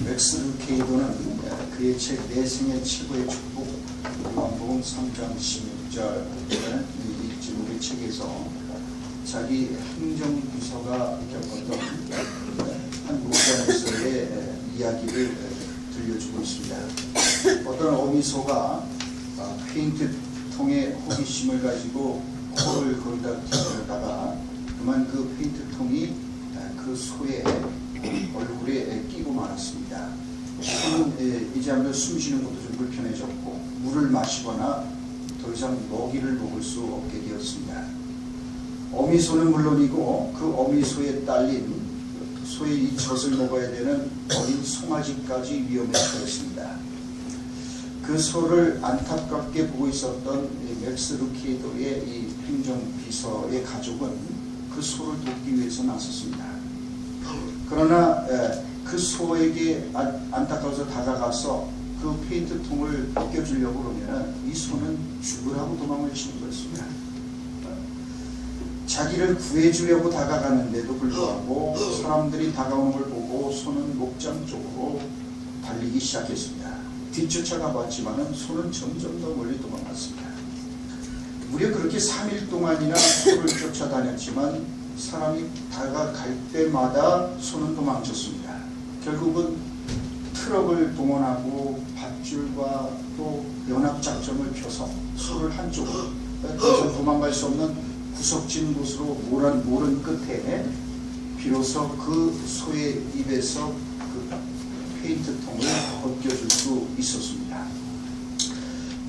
맥스 루케이도는 그의 책 내 생애 최고의 축복 요한복음 3장 16절이라는 이 제목의 책에서 자기 행정비서가 겪었던 한 목사로서의 이야기를 들려주고 있습니다. 어떤 어미소가 페인트통에 호기심을 가지고 코를 거기다 튀겨다가 그만 그 페인트통이 그 소의 얼굴에 끼고 말았습니다. 소는 이제 아무래도 숨쉬는 것도 좀 불편해졌고 물을 마시거나 더 이상 먹이를 먹을 수 없게 되었습니다. 어미소는 물론이고 그 어미소에 딸린 소의 이 젖을 먹어야 되는 어린 송아지까지 위험에 처했습니다. 그 소를 안타깝게 보고 있었던 맥스 루케이도의 이 행정비서의 가족은 그 소를 돕기 위해서 나섰습니다. 그러나 그 소에게 안타까워서 다가가서 그 페인트통을 벗겨주려고 그러면 이 소는 죽으라고 도망을 치는 것입니다. 자기를 구해주려고 다가가는데도 불구하고 사람들이 다가오는 걸 보고 소는 목장 쪽으로 달리기 시작했습니다. 뒤쫓아가 봤지만은 소는 점점 더 멀리 도망갔습니다. 무려 그렇게 3일 동안이나 소를 쫓아다녔지만 사람이 다가갈 때마다 소는 도망쳤습니다. 결국은 트럭을 동원하고 밧줄과 또 연합작전을 펴서 소를 한쪽으로 더 이상 도망갈 수 없는 구석진 곳으로 모른 끝에 비로소 그 소의 입에서 그 페인트통을 벗겨줄 수 있었습니다.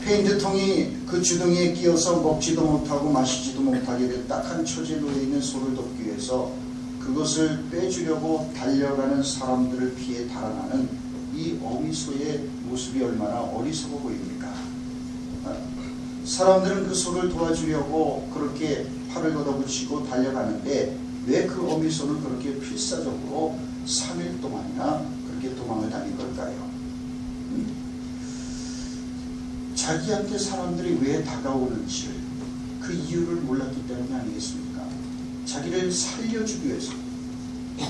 페인트통이 그 주둥이에 끼어서 먹지도 못하고 마시지도 못하게 된 딱한 처지에 놓여 있는 소를 돕기 위해서 그것을 빼주려고 달려가는 사람들을 피해 달아나는 이 어미소의 모습이 얼마나 어리석어 보입니까? 사람들은 그 소를 도와주려고 그렇게 팔을 걷어붙이고 달려가는데 왜 그 어미소는 그렇게 필사적으로 3일 동안이나 그렇게 도망을 다닌 걸까요? 자기한테 사람들이 왜 다가오는지를 그 이유를 몰랐기 때문이 아니겠습니까? 자기를 살려주기 위해서.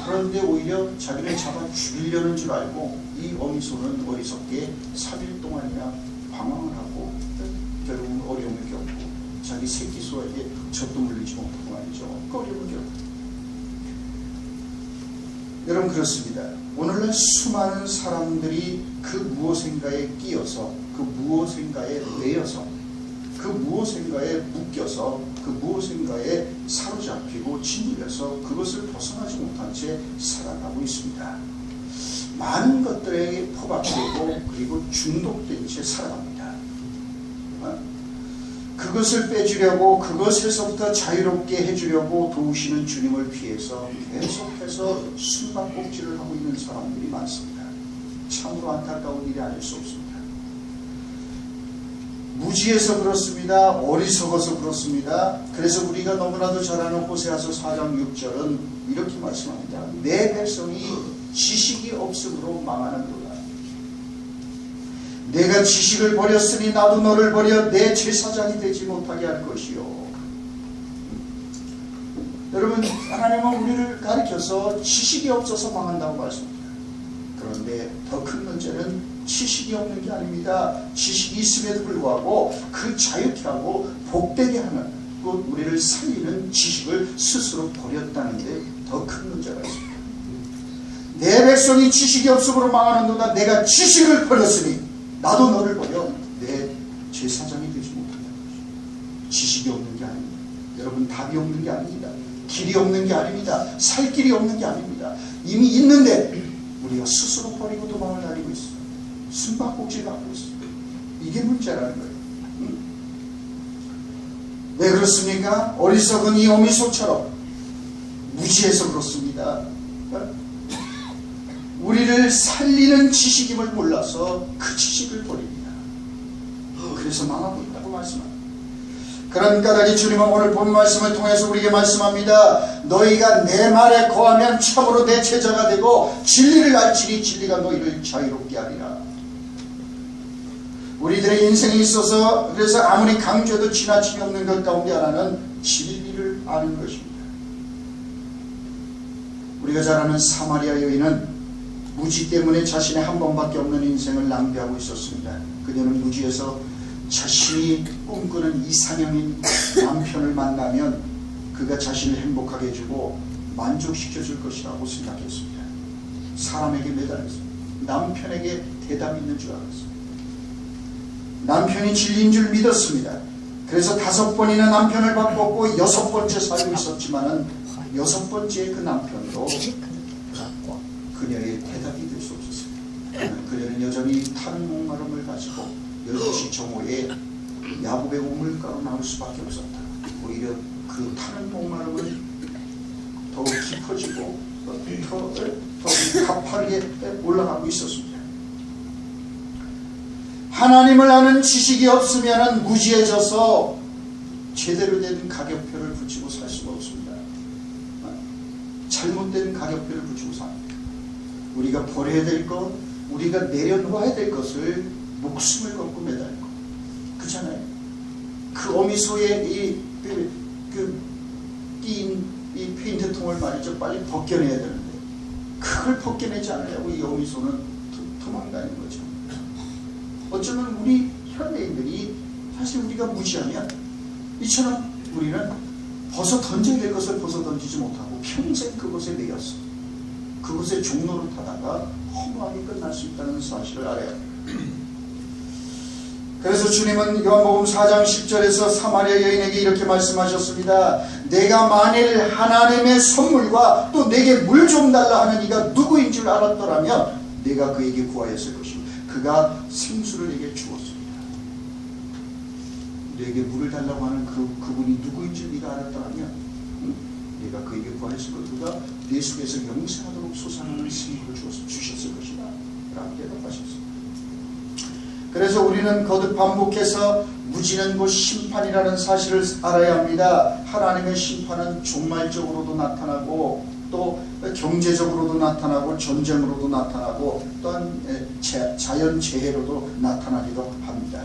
그런데 오히려 자기를 잡아 죽이려는 줄 알고 이 어미소는 어리석게 3일 동안이나 방황을 하고 결국은 어려움을 겪고 자기 새끼 소에게 젖도 물리지 못하고 말이죠. 그 어려움을 겪고. 여러분 그렇습니다. 오늘날 수많은 사람들이 그 무엇인가에 끼어서 그 무엇인가에 매여서 그 무엇인가에 묶여서 그 무엇인가에 사로잡히고 짓눌려서 그것을 벗어나지 못한 채 살아가고 있습니다. 많은 것들에 포박되고 그리고 중독된 채 살아갑니다. 그것을 빼주려고 그것에서부터 자유롭게 해주려고 도우시는 주님을 피해서 계속해서 숨바꼭질을 하고 있는 사람들이 많습니다. 참으로 안타까운 일이 아닐 수 없습니다. 무지해서 그렇습니다. 어리석어서 그렇습니다. 그래서 우리가 너무나도 잘 아는 호세아서 4장 6절은 이렇게 말씀합니다. 내 백성이 지식이 없음으로 망하는도다. 내가 지식을 버렸으니 나도 너를 버려 내 제사장이 되지 못하게 할 것이요. 여러분 하나님은 우리를 가르쳐서 지식이 없어서 망한다고 말씀합니다. 그런데 더 큰 문제는 지식이 없는 게 아닙니다. 지식이 있음에도 불구하고 그 자유케 하고 복되게 하는 그 우리를 살리는 지식을 스스로 버렸다는 데 더 큰 문제가 있습니다. 내 백성이 지식이 없음으로 망하는도다. 내가 지식을 버렸으니 나도 너를 버려 내 제사장이 되지 못한다는 것입니다. 지식이 없는 게 아닙니다. 여러분 답이 없는 게 아닙니다. 길이 없는 게 아닙니다. 살 길이 없는 게 아닙니다. 이미 있는데 우리가 스스로 버리고 도망을 다니고 있어요. 숨바꼭질 하고 있어요. 이게 문제라는 거예요. 왜 그렇습니까? 어리석은 이 어미소처럼 무지해서 그렇습니다. 우리를 살리는 지식임을 몰라서 그 지식을 버립니다. 그래서 망하고 있다고 말씀합니다. 그런 까닭에 주님은 오늘 본 말씀을 통해서 우리에게 말씀합니다. 너희가 내 말에 거하면 참으로 내 제자가 되고 진리를 알지니 진리가 너희를 자유롭게 하리라. 우리들의 인생에 있어서 그래서 아무리 강조해도 지나침이 없는 것 가운데 하나는 진리를 아는 것입니다. 우리가 잘 아는 사마리아 여인은 무지 때문에 자신의 한 번밖에 없는 인생을 낭비하고 있었습니다. 그녀는 무지에서 자신이 꿈꾸는 이상형인 남편을 만나면 그가 자신을 행복하게 해주고 만족시켜 줄 것이라고 생각했습니다. 사람에게 매달렸습니다. 남편에게 대답이 있는 줄 알았습니다. 남편이 진리인 줄 믿었습니다. 그래서 5번이나 남편을 바꿨고 6번째 살고 있었지만은 6번째 그 남편으로 그녀의 대답이 될 수 없었습니다. 그녀는 여전히 타는 목마름을 가지고 12시 정오에 야곱의 우물가로 나올 수밖에 없었다. 오히려 그 타는 목마름은 더욱 깊어지고 더 가파르게 올라가고 있었습니다. 하나님을 아는 지식이 없으면 무지해져서 제대로 된 가격표를 붙이고 살 수가 없습니다. 잘못된 가격표를 붙이고 삽니다. 우리가 버려야 될 것, 우리가 내려놓아야 될 것을 목숨을 걸고 매달고, 그렇잖아요. 그 어미소에 끼인 이 페인트통을 말이죠, 빨리 벗겨내야 되는데 그걸 벗겨내지 않으려고 이 어미소는 도망다니는 거죠. 어쩌면 우리 현대인들이 사실 우리가 무지하면 이처럼 우리는 벗어 던져야 될 것을 벗어 던지지 못하고 평생 그것에 매였어. 그것의 종로를 타다가 허무하게 끝날 수 있다는 사실을 알아야 합니다. 그래서 주님은 요한복음 4장 10절에서 사마리아 여인에게 이렇게 말씀하셨습니다. 내가 만일 하나님의 선물과 또 내게 물 좀 달라 하는 이가 누구인 줄 알았더라면 내가 그에게 구하였을 것이고 그가 생수를 내게 주었습니다. 내게 물을 달라고 하는 그분이 누구인 줄 네가 알았더라면 내가 그에게 구하였을 것 그가 내 속에서 영생하도록 솟아나는 생수를 주셨을 것이다 라고 대답하셨습니다. 그래서 우리는 거듭 반복해서 무지는 곧 심판이라는 사실을 알아야 합니다. 하나님의 심판은 종말적으로도 나타나고 또 경제적으로도 나타나고 전쟁으로도 나타나고 또한 자연재해로도 나타나기도 합니다.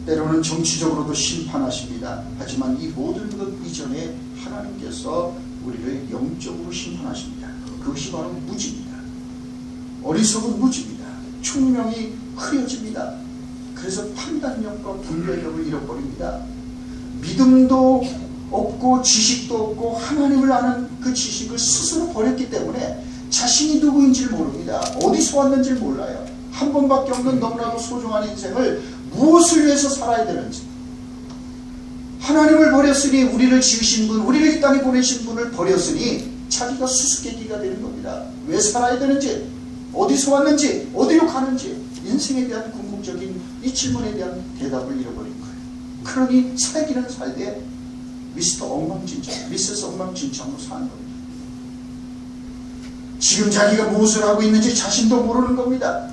때로는 정치적으로도 심판하십니다. 하지만 이 모든 것 이전에 하나님께서 우리를 영적으로 심판하십니다. 그것이 바로 무지입니다. 어리석은 무지입니다. 총명이 흐려집니다. 그래서 판단력과 분별력을 잃어버립니다. 믿음도 없고 지식도 없고 하나님을 아는 그 지식을 스스로 버렸기 때문에 자신이 누구인지를 모릅니다. 어디서 왔는지를 몰라요. 한 번밖에 없는 너무나도 소중한 인생을 무엇을 위해서 살아야 되는지, 하나님을 버렸으니 우리를 지으신 분, 우리를 이 땅에 보내신 분을 버렸으니 자기가 수수께끼가 되는 겁니다. 왜 살아야 되는지, 어디서 왔는지, 어디로 가는지 인생에 대한 궁극적인 이 질문에 대한 대답을 잃어버린 거예요. 그러니 살기는 살되 미스터 엉망진창, 미세스 엉망진창으로 사는 겁니다. 지금 자기가 무엇을 하고 있는지 자신도 모르는 겁니다.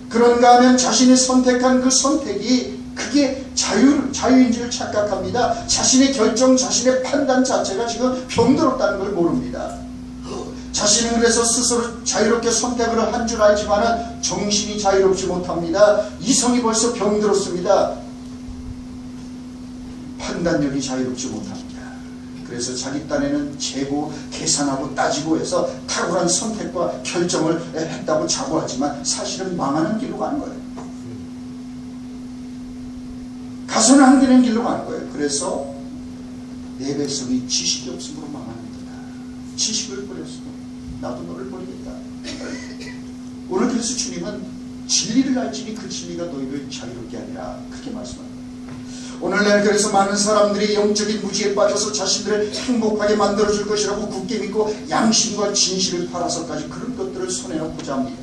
그런가 하면 자신이 선택한 그 선택이 그게 자유인 줄 착각합니다. 자신의 결정, 자신의 판단 자체가 지금 병들었다는 걸 모릅니다. 자신은 그래서 스스로 자유롭게 선택을 한 줄 알지만 정신이 자유롭지 못합니다. 이성이 벌써 병들었습니다. 판단력이 자유롭지 못합니다. 그래서 자기 딴에는 재고, 계산하고 따지고 해서 탁월한 선택과 결정을 했다고 자부하지만 사실은 망하는 길로 가는 거예요. 가서는 안 되는 길로 가는 거예요. 그래서 내 백성이 지식이 없음으로 망합니다. 지식을 버렸으면 나도 너를 버리겠다. 오늘 그래서 주님은 진리를 알지니 그 진리가 너희를 자유롭게 하리라 그렇게 말씀합니다. 오늘날 그래서 많은 사람들이 영적인 무지에 빠져서 자신들을 행복하게 만들어줄 것이라고 굳게 믿고 양심과 진실을 팔아서까지 그런 것들을 손에 넣고자 합니다.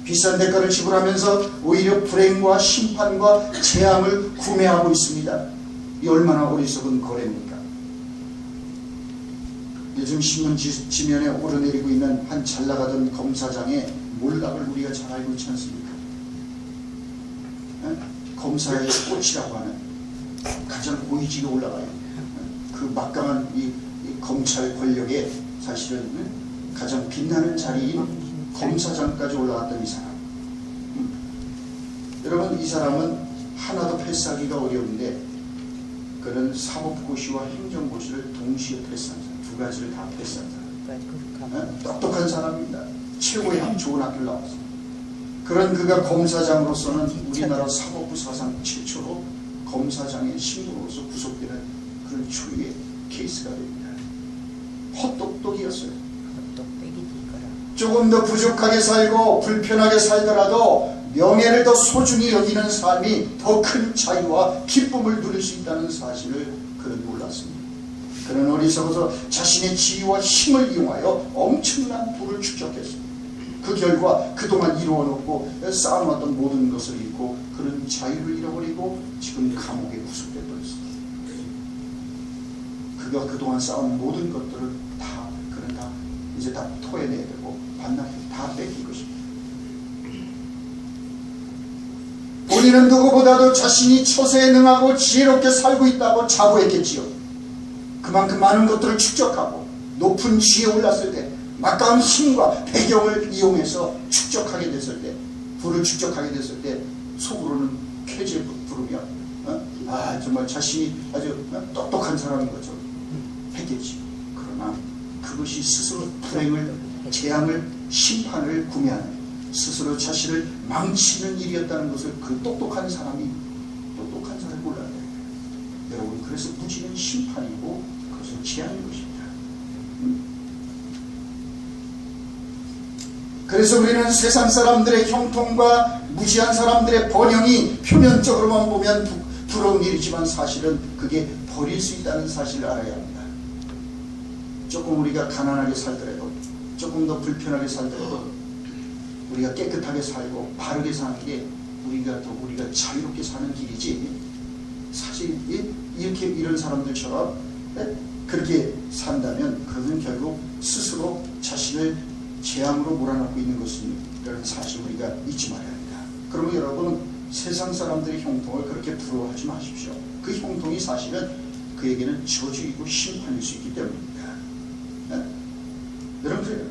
비싼 대가를 지불하면서 오히려 불행과 심판과 재앙을 구매하고 있습니다. 이 얼마나 어리석은 거래입니까? 요즘 신문 지면에 오르내리고 있는 한 잘나가던 검사장의 몰락을 우리가 잘 알고 있지 않습니까? 검사의 꽃이라고 하는 가장 고위직에 올라가요. 그 막강한 이 검찰 권력에 사실은 가장 빛나는 자리인 검사장까지 올라갔던 이 사람. 여러분, 이 사람은 하나도 패스하기가 어려운데 그는 사법고시와 행정고시를 동시에 패스한 사람, 두 가지를 다 패스한 사람. 똑똑한 사람입니다. 최고의 좋은 학교를 나왔어요. 그런 그가 검사장으로서는 우리나라 사법부 사상 최초로 검사장의 신분으로서 구속되는 그런 초유의 케이스가 됩니다. 헛똑똑이었어요. 조금 더 부족하게 살고 불편하게 살더라도 명예를 더 소중히 여기는 삶이 더 큰 자유와 기쁨을 누릴 수 있다는 사실을 그는 몰랐습니다. 그는 어리석어서 자신의 지위와 힘을 이용하여 엄청난 부를 축적했습니다. 그 결과 그동안 이루어놓고 쌓아놨던 모든 것을 잃고 그는 자유를 잃어버리고 지금 감옥에 구속돼 버렸습니다. 그가 그동안 쌓은 모든 것들을 그는 다 이제 다 토해내야 되고 반납해 다 뺏긴 것입니다. 본인은 누구보다도 자신이 처세에 능하고 지혜롭게 살고 있다고 자부했겠지요. 그만큼 많은 것들을 축적하고 높은 지위에 올랐을 때 막강한 힘과 배경을 이용해서 축적하게 됐을 때, 부를 축적하게 됐을 때 속으로는 쾌재 부르며 정말 자신이 아주 똑똑한 사람인 것처럼 했겠지. 그러나 그것이 스스로 불행을, 재앙을, 심판을 구매하는 스스로 자신을 망치는 일이었다는 것을 그 똑똑한 사람이 몰라야 돼요. 여러분, 그래서 무지는 심판이고 그것은 재앙인 것입니다. 그래서 우리는 세상 사람들의 형통과 무지한 사람들의 번영이 표면적으로만 보면 부러운 일이지만 사실은 그게 버릴 수 있다는 사실을 알아야 합니다. 조금 우리가 가난하게 살더라도, 조금 더 불편하게 살더라도 우리가 깨끗하게 살고 바르게 사는 게 우리가 자유롭게 사는 길이지, 사실 이렇게 이런 사람들처럼 그렇게 산다면 그것은 결국 스스로 자신을 재앙으로 몰아넣고 있는 것이라는 사실 우리가 잊지 말아야 합니다. 그러면 여러분, 세상 사람들의 형통을 그렇게 부러워하지 마십시오. 그 형통이 사실은 그에게는 저주이고 심판일 수 있기 때문입니다. 여러분, 그래요.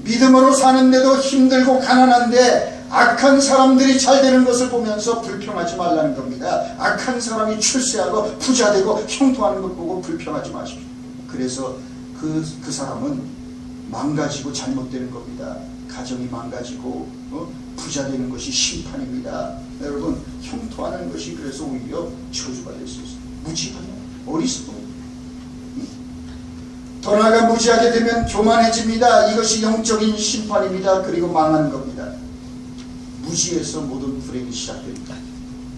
믿음으로 사는데도 힘들고 가난한데 악한 사람들이 잘 되는 것을 보면서 불평하지 말라는 겁니다. 악한 사람이 출세하고 부자되고 형통하는 것 보고 불평하지 마십시오. 그래서 그 사람은 망가지고 잘못되는 겁니다. 가정이 망가지고 부자되는 것이 심판입니다. 여러분, 형통하는 것이 그래서 오히려 저주가 될 수 있어요. 무지하냐, 어리석어. 더 나아가 무지하게 되면 교만해집니다. 이것이 영적인 심판입니다. 그리고 망하는 겁니다. 무지에서 모든 불행이 시작됩니다.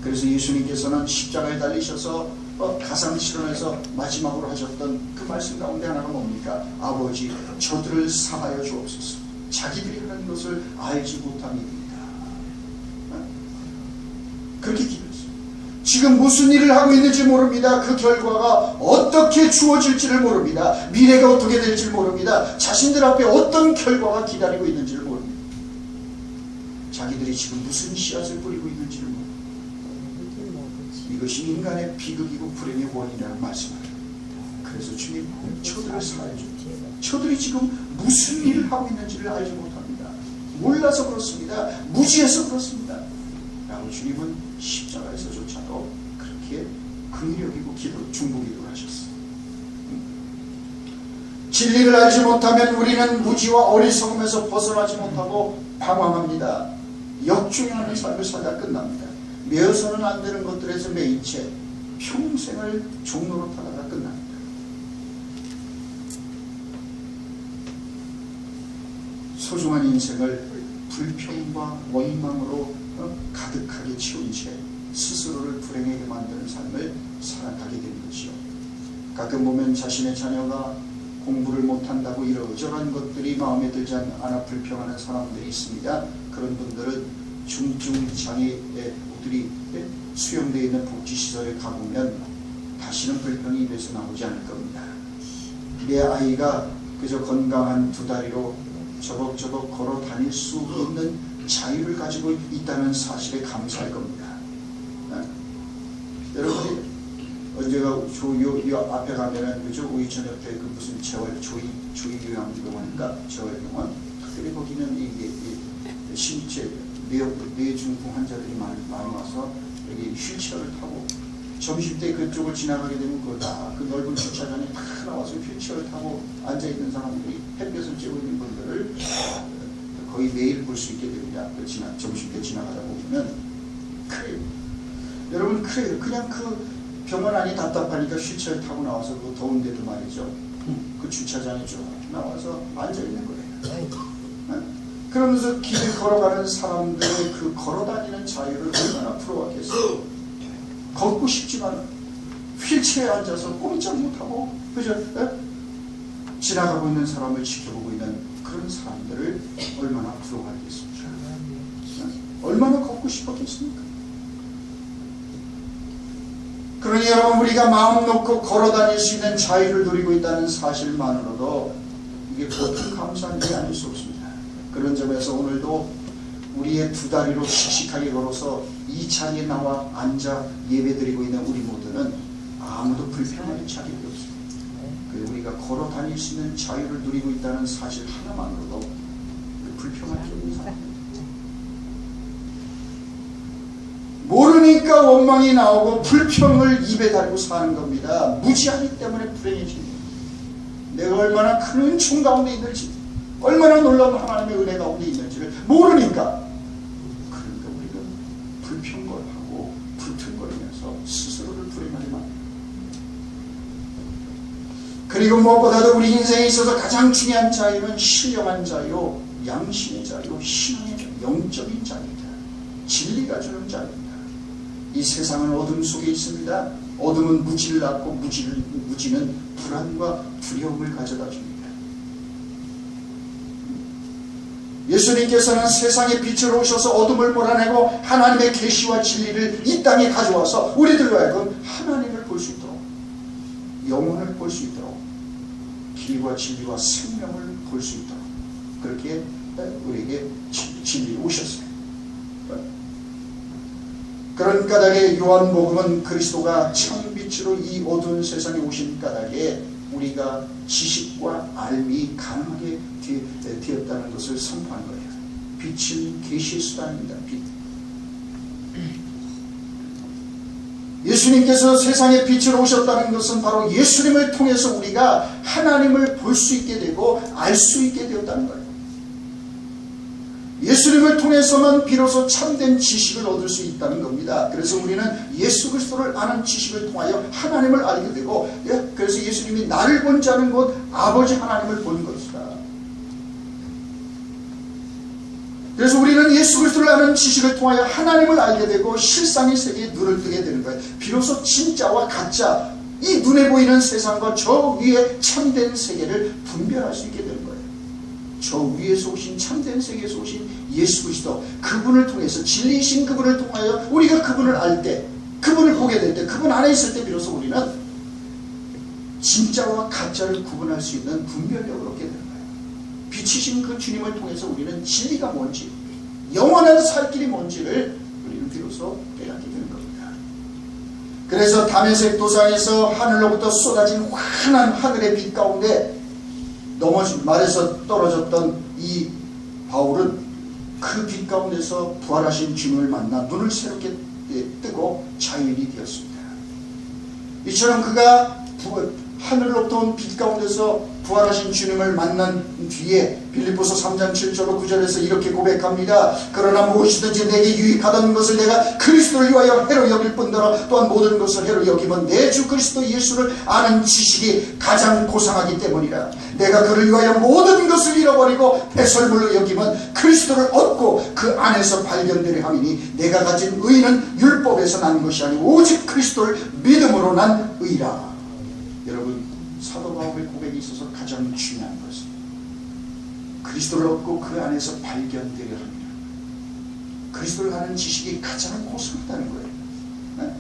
그래서 예수님께서는 십자가에 달리셔서 가상실현에서 마지막으로 하셨던 그 말씀 가운데 하나가 뭡니까? 아버지, 저들을 사하여 주옵소서. 자기들이 하는 것을 알지 못함입니다. 그렇게 기도했어요. 지금 무슨 일을 하고 있는지 모릅니다. 그 결과가 어떻게 주어질지를 모릅니다. 미래가 어떻게 될지 모릅니다. 자신들 앞에 어떤 결과가 기다리고 있는지를 모릅니다. 자기들이 지금 무슨 씨앗을 뿌리고 있는지를 모릅니다. 이것이 인간의 비극이고 불행의 원인이라는 말씀입니다. 그래서 주님, 저들을 사하여 주옵소서. 저들이 지금 무슨 일을 하고 있는지를 알지 못합니다. 몰라서 그렇습니다. 무지해서 그렇습니다. 라고 주님은 십자가에서조차도 그렇게 긍휼이고 중보기도를 하셨어요. 진리를 알지 못하면 우리는 무지와 어리석음에서 벗어나지 못하고 방황합니다. 역중하는 삶을 살다 끝납니다. 메어서는 안 되는 것들에서 매인 채 평생을 종로로 타다가 끝납니다. 소중한 인생을 불평과 원망으로 가득하게 채운 채 스스로를 불행하게 만드는 삶을 살아가게 되는 것이요. 가끔 보면 자신의 자녀가 공부를 못한다고 이러저러한 것들이 마음에 들지 않아 불평하는 사람들이 있습니다. 그런 분들은 중증장애들이 수용되어 있는 복지시설에 가보면 다시는 불평이 입에서 나오지 않을 겁니다. 내 아이가 그저 건강한 두 다리로 저벅저벅 걸어 다닐 수 있는 자유를 가지고 있다는 사실에 감사할 겁니다. 여러분이 언제가 요 앞에 가면은 그죠, 우이천 옆에 그 무슨 재활 조이요양병원인가 재활병원, 특별히 거기는 이게 신체 뇌중풍 환자들이 많이 와서 여기 휠체어를 타고 점심때 그쪽을 지나가게 되면 그 넓은 주차장에 다 나와서 휠체어를 타고 앉아있는 사람들이 햇볕을 쬐고 있는 분들을 거의 매일 볼 수 있게 됩니다. 점심때 지나가다 보면. 그래요. 여러분, 그래요. 그냥 그 병원 안이 답답하니까 휠체어를 타고 나와서 그 더운데도 말이죠. 그 주차장에 쭉 나와서 앉아있는 거예요. 그러면서 길을 걸어가는 사람들의 그 걸어다니는 자유를 얼마나 부러워하겠어요. 걷고 싶지만 휠체어에 앉아서 꼼짝 못하고 그저 지나가고 있는 사람을 지켜보고 있는 그런 사람들을 얼마나 부러워하겠습니까? 얼마나 걷고 싶었겠습니까? 그러니 여러분, 우리가 마음 놓고 걸어다닐 수 있는 자유를 누리고 있다는 사실만으로도 이게 보통 감사한 일이 아닐 수 없습니다. 그런 점에서 오늘도 우리의 두 다리로 씩씩하게 걸어서 이 자리에 나와 앉아 예배드리고 있는 우리 모두는 아무도 불평할 자격이 없습니다. 우리가 걸어 다닐 수 있는 자유를 누리고 있다는 사실 하나만으로도 불평할 게 없는 사람입니다. 모르니까 원망이 나오고 불평을 입에 달고 사는 겁니다. 무지하기 때문에 불행해집니다. 내가 얼마나 큰 은총 가운데 있는지, 얼마나 놀라운 하나님의 은혜 가운데 있는지를 모르니까, 그러니까 우리가 불평거하고 불평거리면서 스스로를 불행하게 만듭니다. 그리고 무엇보다도 우리 인생에 있어서 가장 중요한 자유는 신령한 자유, 양심의 자유, 신앙의 자유, 영적인 자유입니다. 진리가 주는 자유입니다. 이 세상은 어둠 속에 있습니다. 어둠은 무지를 낳고 무지는 불안과 두려움을 가져다 줍니다. 예수님께서는 세상의 빛을 오셔서 어둠을 몰아내고 하나님의 계시와 진리를 이 땅에 가져와서 우리들로 하여금 하나님을 볼 수 있도록, 영혼을 볼 수 있도록, 길과 진리와 생명을 볼 수 있도록 그렇게 우리에게 진리로 오셨어요. 그런 까닭에 요한복음은 그리스도가 참빛으로 이 어두운 세상에 오신 까닭에 우리가 지식과 알미 가능하게 되었다는 것을 선포한 거예요. 빛은 계시의 수단입니다. 빛. 예수님께서 세상에 빛으로 오셨다는 것은 바로 예수님을 통해서 우리가 하나님을 볼 수 있게 되고 알 수 있게 되었다는 거예요. 예수님을 통해서만 비로소 참된 지식을 얻을 수 있다는 겁니다. 그래서 우리는 예수 그리스도를 아는 지식을 통하여 하나님을 알게 되고, 그래서 예수님이 나를 본 자는 곧 아버지 하나님을 본 것이다. 그래서 우리는 예수 그리스도를 아는 지식을 통하여 하나님을 알게 되고 실상의 세계에 눈을 뜨게 되는 거예요. 비로소 진짜와 가짜, 이 눈에 보이는 세상과 저 위에 참된 세계를 분별할 수 있게 되는 거예요. 저 위에서 오신 참된 세계에서 오신 예수 그리스도, 그분을 통해서, 진리이신 그분을 통하여 우리가 그분을 알 때, 그분을 보게 될 때, 그분 안에 있을 때 비로소 우리는 진짜와 가짜를 구분할 수 있는 분별력을 얻게 되는 거예요. 빛이신 그 주님을 통해서 우리는 진리가 뭔지, 영원한 살 길이 뭔지를 우리는 비로소 깨닫게 되는 겁니다. 그래서 다메섹 도상에서 하늘로부터 쏟아진 환한 하늘의 빛 가운데 말에서 떨어졌던 이 바울은 그 빛 가운데서 부활하신 주님을 만나 눈을 새롭게 뜨고 자유인이 되었습니다. 이처럼 그가 하늘로부터 온 빛 가운데서 부활하신 주님을 만난 뒤에 빌립보서 3장 7절로 9절에서 이렇게 고백합니다. 그러나 무엇이든지 내게 유익하던 것을 내가 그리스도를 위하여 해로 여길 뿐더러 또한 모든 것을 해로 여기면 내 주 그리스도 예수를 아는 지식이 가장 고상하기 때문이라. 내가 그를 위하여 모든 것을 잃어버리고 배설물로 여기면 그리스도를 얻고 그 안에서 발견되려 함이니 내가 가진 의는 율법에서 난 것이 아니고 오직 그리스도를 믿음으로 난 의라. 여러분, 사도 바울의 고백이 있어서 가장 중요한 것은 그리스도를 얻고 그 안에서 발견되려 합니다. 그리스도를 아는 지식이 가장 고상하다는 거예요. 네?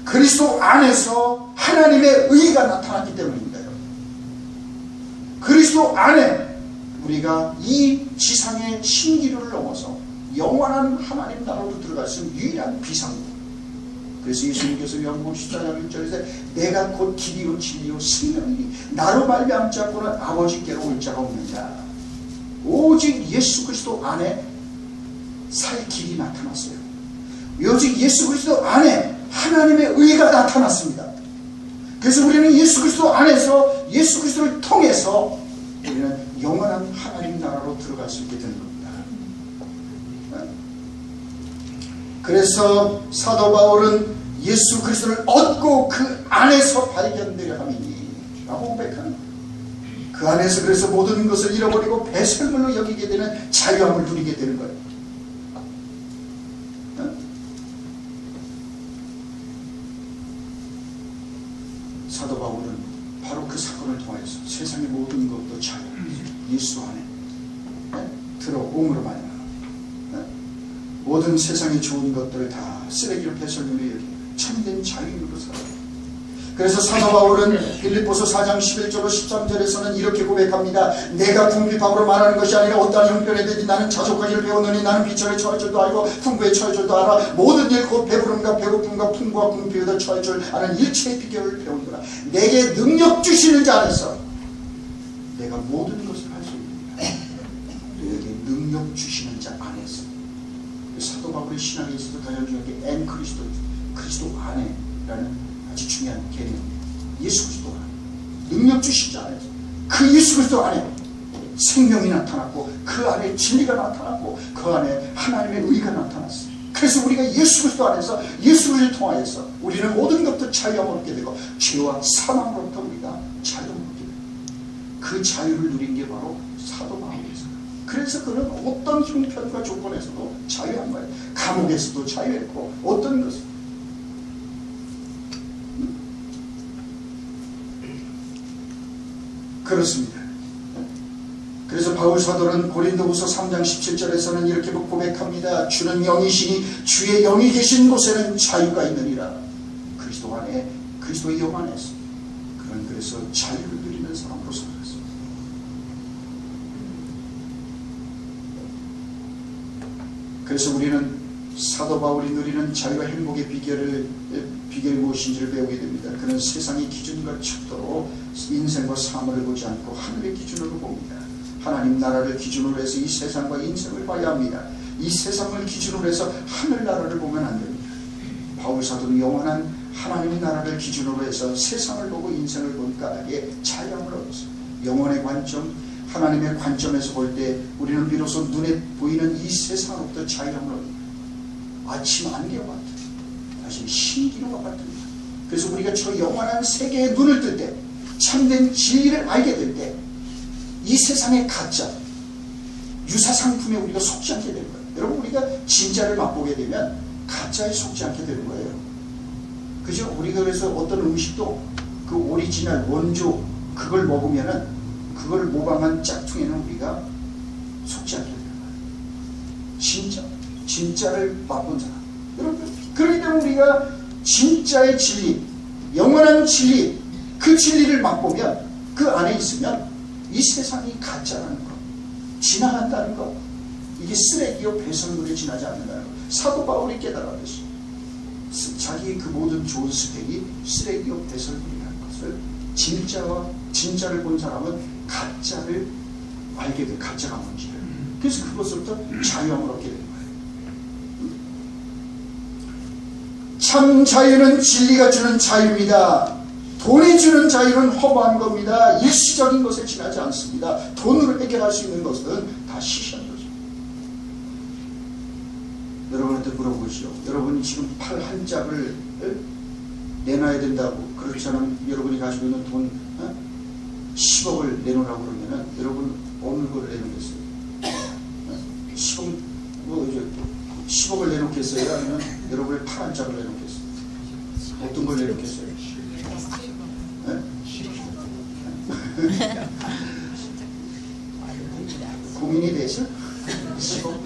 그리스도 안에서 하나님의 의가 나타났기 때문입니다. 그리스도 안에 우리가 이 지상의 신기루를 넘어서 영원한 하나님 나라로 들어갈 수 있는 유일한 비상구. 그래서 예수님께서 요한복음 14장 1절에서 내가 곧 길이요 진리요 생명이니 나로 말미암지 않고는 아버지께로 올 자가 없느니라. 오직 예수 그리스도 안에 살 길이 나타났어요. 오직 예수 그리스도 안에 하나님의 의가 나타났습니다. 그래서 우리는 예수 그리스도 안에서 예수 그리스도를 통해서 우리는 영원한 하나님 나라로 들어갈 수 있게 되는 겁니다. 그래서 사도 바울은 예수 그리스도를 얻고 그 안에서 발견되려 함이니 라고 고백하는 거예요. 그 안에서 그래서 모든 것을 잃어버리고 배설물로 여기게 되는 자유함을 누리게 되는 거예요. 사도 바울은 바로 그 사건을 통해서 세상의 모든 것도 자유, 예수 안에 들어옴으로 말이야. 모든 세상의 좋은 것들을 다 쓰레기로 배설물로 여기고 참된 자유인으로 살아요. 그래서 사도 바울은 빌립보서 4장 11절로 13절에서는 이렇게 고백합니다. 내가 궁핍함으로 말하는 것이 아니라 어떠한 형편에 대해 나는 자족하기를 배웠느니 나는 비천에 처할 줄도 알고 풍부에 처할 줄도 알아. 모든 일 곧 배부름과 배고픔과 풍부와 궁핍에도 처할 줄 아는 일체의 비결을 배우노라. 내게 능력 주시는 자 안에서 내가 모든 것을 할 수 있느니라. 내게 능력 주시는 자 안에서. 사도 바울의 신학에 있어서 가장 중요한 게 엔 그리스도, 그리스도 안에라는 아주 중요한 개념입니다. 예수 그리스도 안에 능력 주신 자 안에서 그 예수 그리스도 안에 생명이 나타났고 그 안에 진리가 나타났고 그 안에 하나님의 의가 나타났어요. 그래서 우리가 예수 그리스도 안에서 예수 그리스도를 통하여서 우리는 모든 것들 자유함을 얻게 되고 죄와 사망으로부터 우리가 자유함을 얻게 되고 그 자유를 누린 게 바로 사도 바울이었어요. 그래서 그는 어떤 형편과 조건에서도 자유한 거예요. 감옥에서도 자유했고 어떤 것을 그렇습니다. 그래서 바울 사도는 고린도후서 3장 17절에서는 이렇게 고백합니다. 주는 영이시니 주의 영이 계신 곳에는 자유가 있느니라. 그리스도 안에 그리스도의 영 안에서 그는 그래서 자유를 누리는 사람으로 살았습니다. 그래서 우리는 사도 바울이 누리는 자유와 행복의 비결이 무엇인지를 배우게 됩니다. 그는 세상의 기준과 척도로 인생과 사물을 보지 않고 하늘의 기준으로 봅니다. 하나님 나라를 기준으로 해서 이 세상과 인생을 봐야 합니다. 이 세상을 기준으로 해서 하늘나라를 보면 안 됩니다. 바울 사도는 영원한 하나님 나라를 기준으로 해서 세상을 보고 인생을 본 까닭에 자유함을 얻었어요. 영원의 관점, 하나님의 관점에서 볼 때 우리는 비로소 눈에 보이는 이 세상으로부터 자유함을 얻습니다. 아침 안개와 같은, 다시 신기루와 같은. 그래서 우리가 저 영원한 세계의 눈을 뜰 때, 참된 진리를 알게 될 때, 이 세상의 가짜, 유사상품에 우리가 속지 않게 되는 거예요. 여러분, 우리가 진짜를 맛보게 되면 가짜에 속지 않게 되는 거예요. 그죠? 우리가 그래서 어떤 음식도 그 오리지널, 원조, 그걸 먹으면은 그걸 모방한 짝퉁에는 우리가 속지 않게 되는 거예요. 진짜를 맛본 사람. 여러분, 그렇기 때문에 우리가 진짜의 진리, 영원한 진리, 그 진리를 맛보면 그 안에 있으면 이 세상이 가짜라는 것, 지나간다는 것, 이게 쓰레기요 배설물에 지나지 않는다는 것. 사도 바울이 깨달았듯이 자기의 그 모든 좋은 스펙이 쓰레기요 배설물이라는 것을 진짜를 본 사람은 가짜를 알게 돼. 가짜가 뭔지를. 그래서 그것으로부터 자유함을 얻게 되는 거예요. 참 자유는 진리가 주는 자유입니다. 돈이 주는 자유는 허무한 겁니다. 일시적인 것에 지나지 않습니다. 돈으로 해결할 수 있는 것은 다 시시한 거죠. 여러분한테 물어보시오. 여러분이 지금 팔 한 짝을 내놔야 된다고, 그렇지 않으면 여러분이 가지고 있는 돈 10억을 내놓으라고 그러면은 여러분 어느 걸 내놓겠어요? 10억을 내놓겠어요? 아니면 여러분의 팔 한 짝을 내놓겠어요? 어떤 걸 내놓겠어요? 고민이 되죠? 10억?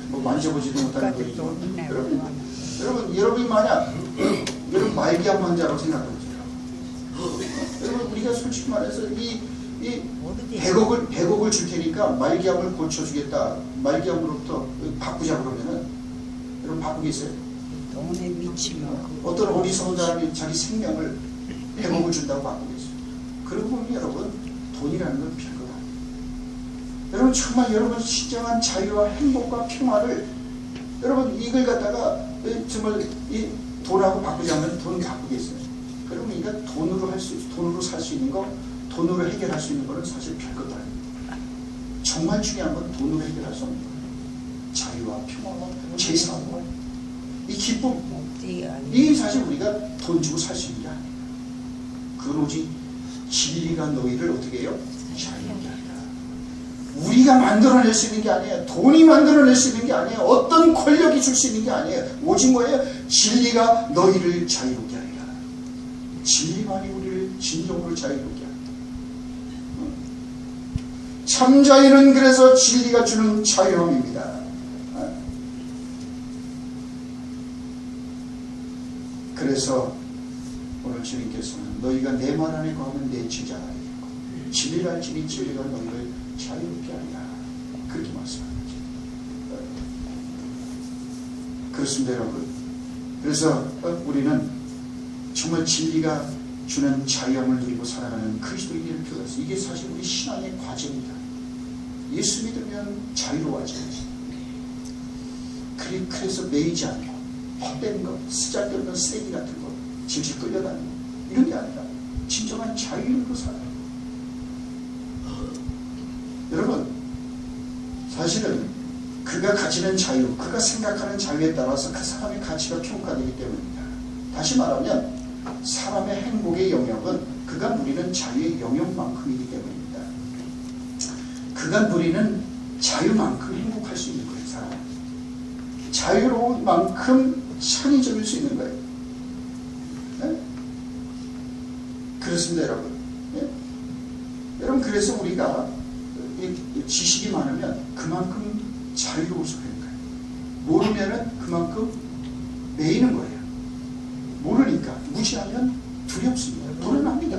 뭐 만져보지도 못하는 거죠. 여러분이 만약 여러분 말기암 환자라고 생각해보세요. 여러분, 우리가 솔직히 말해서 이 100억을 줄 테니까 말기암을 고쳐주겠다, 말기암으로부터 바꾸자 그러면은 여러분 바꾸겠어요? 돈에 미치면 어떤 어리석은 사람이 자기 생명을 100억을 준다고 바꾸겠어요? 그러고 보면 여러분, 돈이라는 건 별것 아니에요. 여러분, 정말 여러분 진정한 자유와 행복과 평화를, 여러분 이걸 갖다가 정말 이 돈하고 바꾸자면 돈 바꾸겠어요. 그러니까 돈으로 살 수 있는 거, 돈으로 해결할 수 있는 거는 사실 별것도 아닙니다. 정말 중요한 건 돈으로 해결할 수 없는 거예요. 자유와 평화와 제사와 이 기쁨, 이게 사실 우리가 돈 주고 살 수 있는 게 아니에요. 그건 오직 진리가 너희를 어떻게 해요? 자유하게 하리라. 우리가 만들어낼 수 있는 게 아니에요. 돈이 만들어낼 수 있는 게 아니에요. 어떤 권력이 줄 수 있는 게 아니에요. 오직 뭐예요? 진리가 너희를 자유롭게 하리라. 진리만이 우리를 진정으로 자유롭게 합니다. 참 자유는 그래서 진리가 주는 자유함입니다. 그래서 오늘 주님께서는 너희가 내 말 안에 거하면 내 제자가 되겠고 진리를 알지니 진리가 너희를 자유롭게 하리라. 그렇게 말씀합니다. 그렇습니다, 여러분. 그래서 우리는 정말 진리가 주는 자유함을 누리고 살아가는 그리스도인을 표현해서 이게 사실 우리 신앙의 과제입니다. 예수 믿으면 자유로워져야지. 그래서 매이지 않고 헛된 것, 쓰잘데없는 쓰레기 같은 것, 질질 끌려다니고 이런 게 아니라 진정한 자유로 살아요. 여러분, 사실은 그가 가지는 자유, 그가 생각하는 자유에 따라서 그 사람의 가치가 평가되기 때문입니다. 다시 말하면 사람의 행복의 영역은 그가 누리는 자유의 영역만큼이기 때문입니다. 그가 누리는 자유만큼 행복할 수 있는 거예요. 사람 자유로운 만큼 창의적일 수 있는 거예요. 네? 그렇습니다, 여러분. 네? 여러분, 그래서 우리가 지식이 많으면 그만큼 자유로울 수 있는 거예요. 모르면은 그만큼 매이는 거예요. 모르니까 무시하면 두렵습니다. 불안합니다.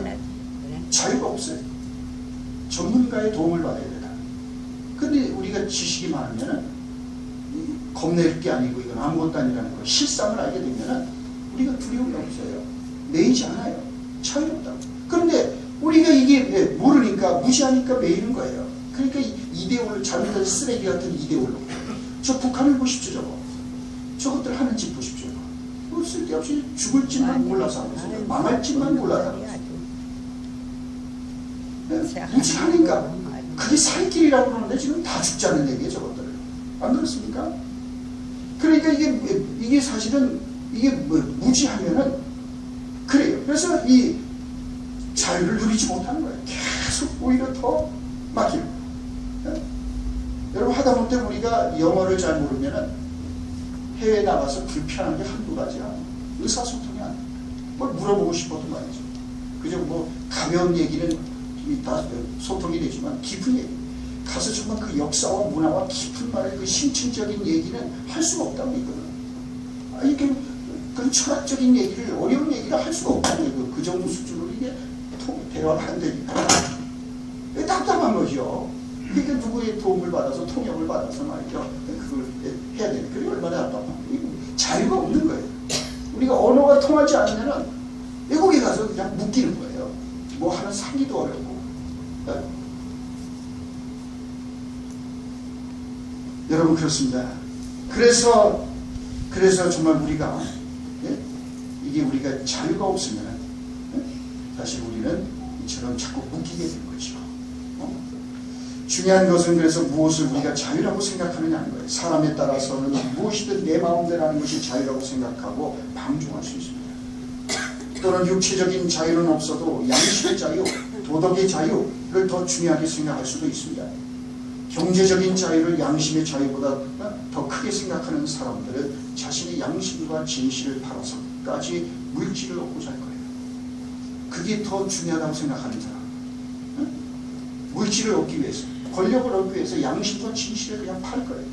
자유가 없어요. 전문가의 도움을 받아야 되다. 근데 우리가 지식이 많으면은 겁낼 게 아니고 이건 아무것도 아니라는 거, 실상을 알게 되면은 우리가 두려움이 없어요. 매이지 않아요. 자유롭다고. 그런데 우리가 이게 모르니까 무시하니까 매이는 거예요. 그러니까 이데올로, 잘못된 쓰레기 같은 이데올로. 저 북한을 보십시오. 저것들 하는 짓 보십시오. 쓸데없이 죽을 짓만 몰라서 하고 있어요. 망할 짓만 몰라서 하고 있어요. 무지하니까 그게 살길이라고 그러는데 지금 다 죽자는 얘기예요. 저것들을. 안 그렇습니까? 그러니까 이게 사실은 이게 무지하면은 그래요. 그래서 이 자유를 누리지 못하는 거예요. 계속 오히려 더 막히는 거예요. 여러분, 하다못해 우리가 영어를 잘 모르면은 해외에 나가서 불편한 게 한두 가지야. 의사소통이 안 돼. 뭘 물어보고 싶어도 말이죠. 그저 뭐 가벼운 얘기는 다 소통이 되지만 깊은 얘기, 가서 정말 그 역사와 문화와 깊은 말의 그 심층적인 얘기는 할 수가 없다고 있거든. 이게 그런 철학적인 얘기를, 어려운 얘기를 할 수가 없다고. 그 정도 수준으로 이게 대화가 안 되니까 답답한 거죠. 그러니까 누구의 도움을 받아서, 통역을 받아서 말이죠. 그걸 해야 되는. 그게 얼마나 답답한 거예요. 자유가 없는 거예요. 우리가 언어가 통하지 않으면은 외국에 가서 그냥 묶이는 거예요. 뭐 하나 사기도 어렵고. 여러분, 그렇습니다. 그래서 정말 우리가, 이게 우리가 자유가 없으면 사실 우리는 이처럼 자꾸 묶이게 된 거죠. 중요한 것은 그래서 무엇을 우리가 자유라고 생각하느냐는 거예요. 사람에 따라서는 무엇이든 내 마음대로 하는 것이 자유라고 생각하고 방종할 수 있습니다. 또는 육체적인 자유는 없어도 양심의 자유, 도덕의 자유를 더 중요하게 생각할 수도 있습니다. 경제적인 자유를 양심의 자유보다 더 크게 생각하는 사람들은 자신의 양심과 진실을 팔아서까지 물질을 얻고자 할 거예요. 그게 더 중요하다고 생각하는 사람. 물질을 얻기 위해서, 권력을 얻기 위해서 양심과 진실을 그냥 팔 거예요.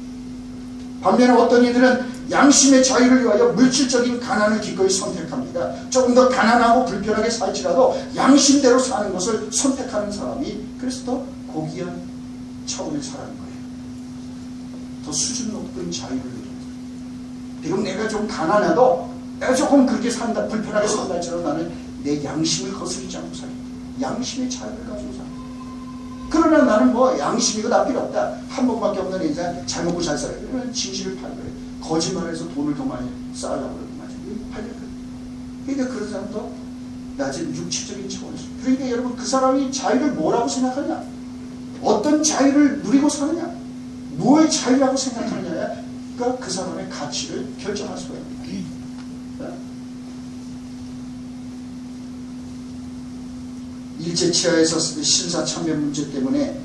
반면에 어떤 이들은 양심의 자유를 위하여 물질적인 가난을 기꺼이 선택합니다. 조금 더 가난하고 불편하게 살지라도 양심대로 사는 것을 선택하는 사람이 그래서 더 고귀한 차원의 살아가는 거예요. 더 수준 높은 자유를 누립니다. 비록 내가 좀 가난해도 내가 조금 그렇게 산다, 불편하게 산다 할지라도 나는 내 양심을 거스르지 않고 살아요. 양심의 자유를 가지고 살아요. 그러나 나는 뭐 양심이고 다 필요 없다. 한 번밖에 없는 인생, 잘 먹고 잘 살아요. 그러면 진실을 팔 거예요. 거짓말해서 돈을 더 많이 쌓으려고 그러는 거죠. 팔릴 거예요. 그러니까 그런 사람도 낮은 육체적인 차원에서. 그러니까 여러분 그 사람이 자유를 뭐라고 생각하느냐, 어떤 자유를 누리고 사느냐, 무엇의 자유라고 생각하느냐가 그 사람의 가치를 결정할 수가 있습니다. 일제치하에서 신사참배 문제 때문에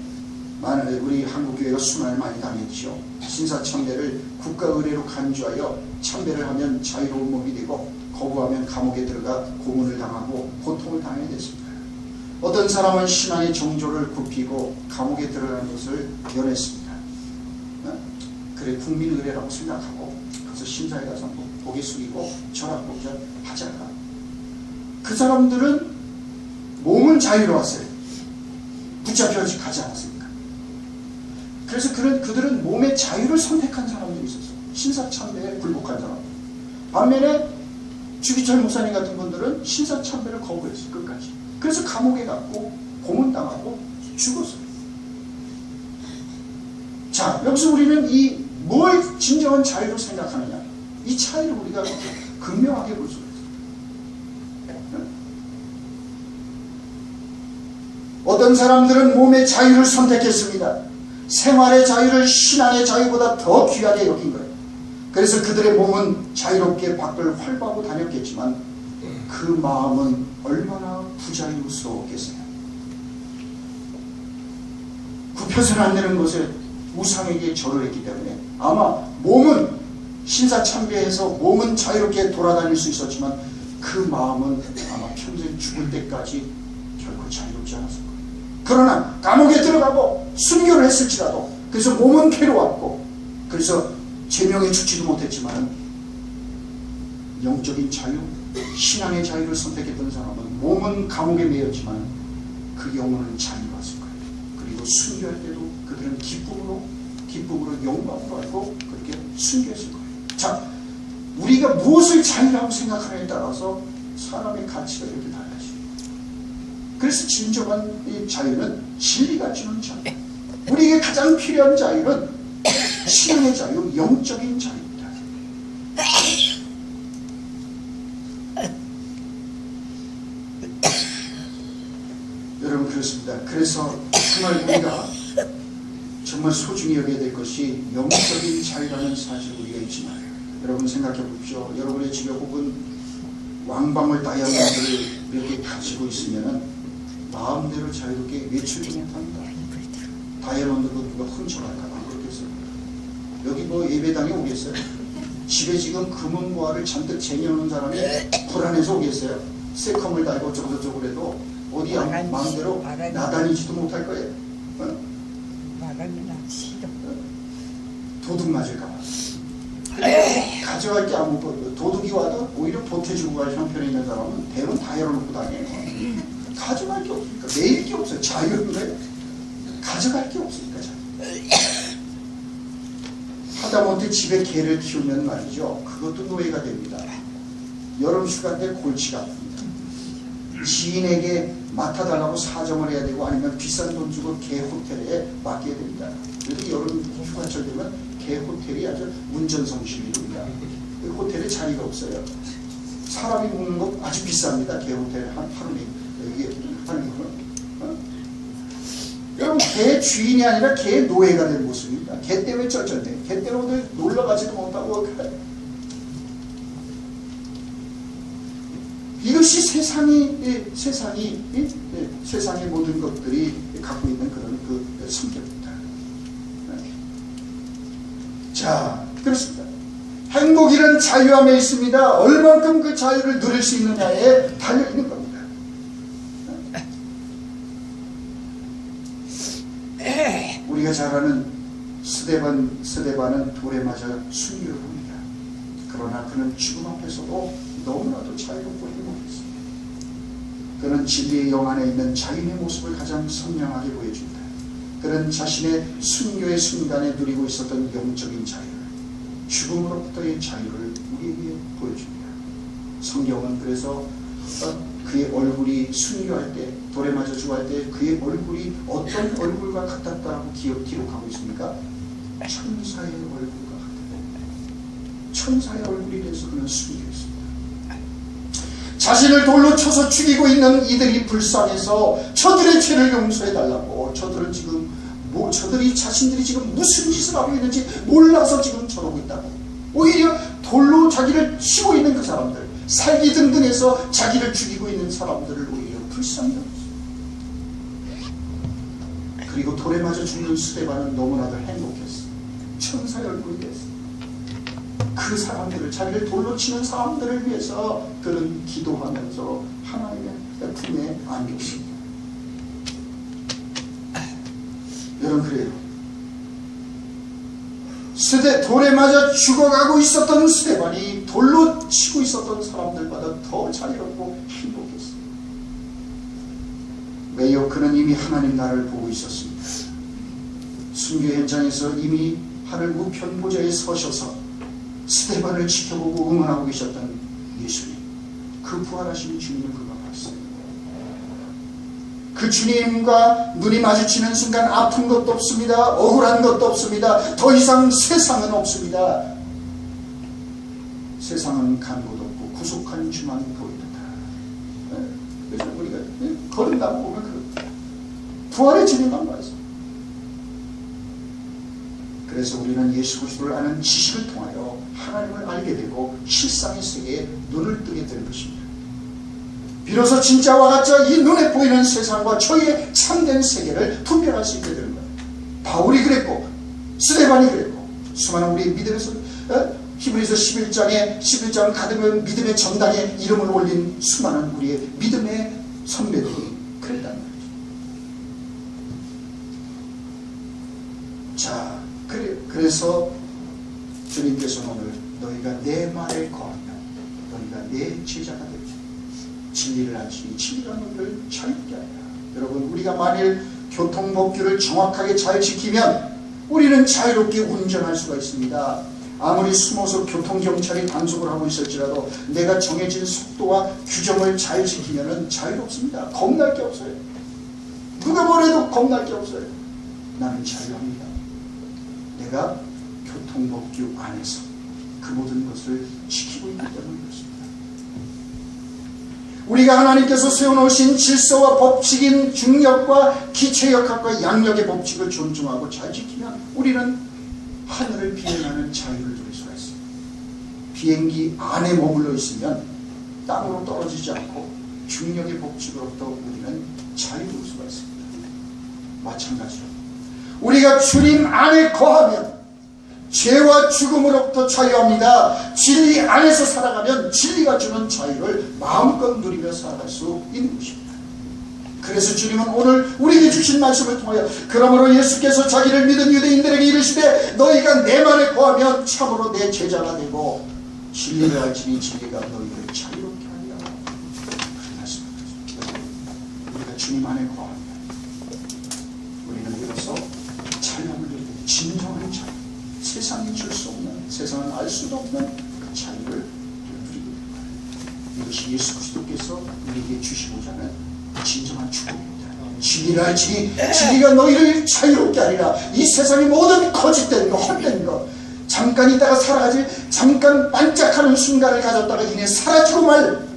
우리 한국교회가 순환을 많이 당했죠. 신사참배를 국가의례로 간주하여 참배를 하면 자유로운 몸이 되고 거부하면 감옥에 들어가 고문을 당하고 고통을 당해야 됐습니다. 어떤 사람은 신앙의 정조를 굽히고 감옥에 들어가는 것을 연했습니다. 그래 국민의례라고 생각하고 그래서 심사에 가서 고개 숙이고 절하고자 하자가 그 사람들은 몸은 자유로웠어요. 붙잡혀 가지 않았습니까? 그래서 그들은 몸의 자유를 선택한 사람들이 있었어요. 신사참배에 굴복한 사람. 반면에 주기철 목사님 같은 분들은 신사참배를 거부했어요. 끝까지. 그래서 감옥에 갔고 고문당하고 죽었어요. 자, 여기서 우리는 이 뭘 진정한 자유로 생각하느냐, 이 차이를 우리가 극명하게 볼 수가 있어요. 어떤 사람들은 몸의 자유를 선택했습니다. 생활의 자유를 신앙의 자유보다 더 귀하게 여긴 거예요. 그래서 그들의 몸은 자유롭게 밖을 활보하고 다녔겠지만 그 마음은 얼마나 부자유스러웠겠어요. 굽혀서는 안 되는 곳에 우상에게 절을 했기 때문에 아마 몸은 신사참배해서 몸은 자유롭게 돌아다닐 수 있었지만 그 마음은 아마 평생 죽을 때까지 결코 자유롭지 않았을 거예요. 그러나 감옥에 들어가고 순교를 했을지라도 그래서 몸은 괴로웠고 그래서 제명에 죽지도 못했지만 영적인 자유, 신앙의 자유를 선택했던 사람은 몸은 감옥에 매였지만 그 영혼은 자유로웠을 거예요. 그리고 순교할 때도 그들은 기쁨으로 영광으로 알고 그렇게 순교했을 거예요. 자, 우리가 무엇을 자유라고 생각하느냐에 따라서 사람의 가치가 이렇게 달라져요. 그래서 진정한 이 자유는 진리가 주는 자유. 우리에게 가장 필요한 자유는 신앙의 자유, 영적인 자유입니다. 여러분 그렇습니다. 그래서 정말 우리가 정말 소중히 여겨야 될 것이 영적인 자유라는 사실을 우리가 잊지 말아요. 여러분 생각해 보십시오. 여러분의 집에 혹은 왕방울 다이아몬드를 이렇게 가지고 있으면 마음대로 자유롭게 외출도 못합니다. 다이아몬드도 누가 훔쳐갈까 봐 그렇겠어요. 여기 뭐 예배당에 오겠어요? 집에 지금 금은 모아를 잔뜩 쟁여놓은 사람이 불안해서 오겠어요? 새컴을 달고 저저저고 해도 어디 마음대로 나다니지도 못할 거예요. 말하면 안 싫어. 도둑 맞을까봐. 가져갈 게 아무것도 도둑이 와도 오히려 보태주고 갈 형편에 있는 사람은 대부분 다 열어놓고 다녀요. 가져갈 게 없으니까. 매일 게 없어요. 자유인데 가져갈 게 없으니까. 하다못해 집에 개를 키우면 말이죠. 그것도 노예가 됩니다. 여름 휴가 때 골치가 아픕니다. 지인에게 맡아달라고 사정을 해야 되고 아니면 비싼 돈 주고 개 호텔에 맡겨야 됩니다. 그래서 여름 휴가철 되면 개 호텔이 아주 문전성시입니다. 그 호텔에 자리가 없어요. 사람이 묵는 거 아주 비쌉니다. 개 호텔 하루에 이게 하는 거는. 여러분 개 주인이 아니라 개 노예가 된 모습입니다. 개 때문에 쩔쩔대. 개 때문에 오늘 놀러 가지도 못하고 이것이 세상의 모든 것들이 갖고 있는 그런 그 성격입니다. 자, 그렇습니다. 행복이란 자유함에 있습니다. 얼만큼 그 자유를 누릴 수 있느냐에 달려있는 겁니다. 우리가 잘 아는 스데반은 돌에 맞아 순위를 봅니다. 그러나 그는 죽음 앞에서도 너무나도 자유롭고 행복했습니다. 그는 진리의 영 안에 있는 자유의 모습을 가장 선명하게 보여줍니다. 그는 자신의 순교의 순간에 누리고 있었던 영적인 자유를, 죽음으로부터의 자유를 우리에게 보여줍니다. 성경은 그래서 그의 얼굴이 순교할 때, 돌에 맞아 죽어할 때 그의 얼굴이 어떤 얼굴과 같았다고 기록하고 있습니까? 천사의 얼굴과 같았다. 천사의 얼굴이 돼서 그는 순교했습니다. 자신을 돌로 쳐서 죽이고 있는 이들이 불쌍해서 저들의 죄를 용서해달라고, 저들은 지금 저들이 자신들이 지금 무슨 짓을 하고 있는지 몰라서 지금 저러고 있다고. 오히려 돌로 자기를 치고 있는 그 사람들, 살기 등등해서 자기를 죽이고 있는 사람들을 오히려 불쌍히 여겼어요. 그리고 돌에 맞아 죽는 스데반은 너무나도 행복했어. 천사의 얼굴이 됐어. 그 사람들을, 자기를 돌로 치는 사람들을 위해서 그는 기도하면서 하나님의 품에 안겼습니다. 여러분, 그래요. 돌에 맞아 죽어가고 있었던 스데반이 돌로 치고 있었던 사람들보다 더 자유롭고 행복했어요. 왜요? 그는 이미 하나님 나라를 보고 있었습니다. 순교 현장에서 이미 하늘 우편 보좌에 서셔서 스데반을 지켜보고 응원하고 계셨던 예수님, 그 부활하신 주님을 그가 봤어요. 그 주님과 눈이 마주치는 순간 아픈 것도 없습니다. 억울한 것도 없습니다. 더 이상 세상은 없습니다. 세상은 간 곳 없고 구속한 주만 보이는다. 그래서 우리가 거듭나고 보면 그렇다. 부활의 주님만 봐서. 그래서 우리는 예수 그리스도를 아는 지식을 통하여 하나님을 알게 되고 실상의 세계에 눈을 뜨게 되는 것입니다. 비로소 진짜와 가짜 이 눈에 보이는 세상과 저희의 참된 세계를 분별할 수 있게 되는 거예요. 바울이 그랬고 스데반이 그랬고 수많은 우리의 믿음에서 히브리서 11장 가득한 믿음의 전당에 이름을 올린 수많은 우리의 믿음의 선배들이 그랬단 말이죠. 자, 그래서 주님께서는 오늘 너희가 내 말에 거하면 너희가 내 제자가 되리라. 진리를 알지니 진리가 너희를 자유롭게 하리라. 여러분, 우리가 만일 교통법규를 정확하게 잘 지키면 우리는 자유롭게 운전할 수가 있습니다. 아무리 숨어서 교통경찰이 단속을 하고 있을지라도 내가 정해진 속도와 규정을 잘 지키면 자유롭습니다. 겁날 게 없어요. 누가 뭐래도 겁날 게 없어요. 나는 자유합니다. 내가 교통법규 안에서 그 모든 것을 지키고 있기 때문에 그렇습니다. 우리가 하나님께서 세워놓으신 질서와 법칙인 중력과 기체역학과 양력의 법칙을 존중하고 잘 지키면 우리는 하늘을 비행하는 자유를 누릴 수가 있습니다. 비행기 안에 머물러 있으면 땅으로 떨어지지 않고 중력의 법칙으로부터 우리는 자유로울 수가 있습니다. 마찬가지로 우리가 주님 안에 거하면 죄와 죽음으로부터 자유합니다. 진리 안에서 살아가면 진리가 주는 자유를 마음껏 누리며 살아갈 수 있는 것입니다. 그래서 주님은 오늘 우리에게 주신 말씀을 통하여 그러므로 예수께서 자기를 믿은 유대인들에게 이르시되 너희가 내 말에 거하면 참으로 내 제자가 되고 진리를 알지니 진리가 너희를 자유롭게 하리라. 그런 말씀입니다. 우리가 주님 안에 거하면 우리는 비로소 자유함을 누리게 됩니다. 진정한 자유, 세상이 줄 수 없는, 세상은 알 수도 없는 그 자유를 누리게 됩니다. 이것이 예수 그리스도께서 우리에게 주시고자 하는 진정한 축복입니다. 진리를 알지니 진리가 너희를 자유롭게 하리라. 이 세상의 모든 거짓된 것, 헛된 것, 잠깐 있다가 사라질, 잠깐 반짝하는 순간을 가졌다가 이내 사라지고 말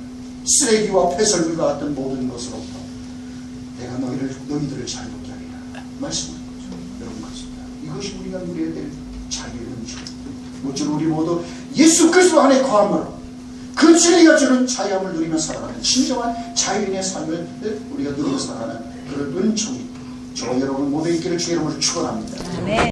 쓰레기와 폐설물과 같은 모든 것으로부터 내가 너희들을 자유롭게 하리라 말씀하는 거죠. 여러분, 그렇습니다. 이것이 우리가 누려야 될 자유의 은총입니다. 모쪼록 우리 모두 예수 그리스도 안에 거함으로 그 진리가 주는 자유함을 누리며 살아가는 진정한 자유인의 삶을 우리가 누리며 살아가는 그런 은총이 저와 여러분 모두의 있기를 주의 이름으로 축원합니다.